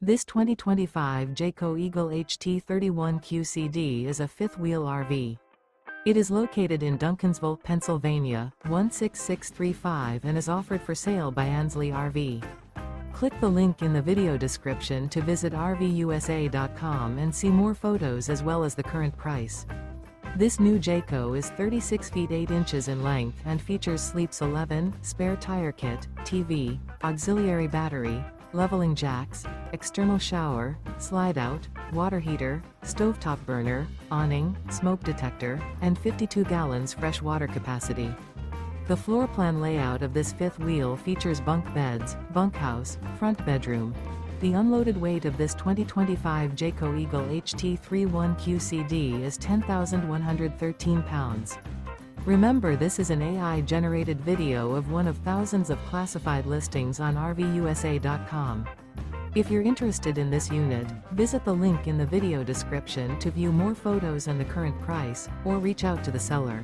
This 2025 Jayco Eagle HT 31QCD is a fifth-wheel RV. It is located in Duncansville, Pennsylvania, 16635 and is offered for sale by Ansley RV. Click the link in the video description to visit RVUSA.com and see more photos as well as the current price. This new Jayco is 36 feet 8 inches in length and features sleeps 11, spare tire kit, TV, auxiliary battery, leveling jacks, external shower, slide-out, water heater, stovetop burner, awning, smoke detector, and 52 gallons fresh water capacity. The floor plan layout of this fifth wheel features bunk beds, bunkhouse, front bedroom. The unloaded weight of this 2025 Jayco Eagle HT 31QCD is 10,113 pounds. Remember, this is an AI-generated video of one of thousands of classified listings on RVUSA.com. If you're interested in this unit, visit the link in the video description to view more photos and the current price, or reach out to the seller.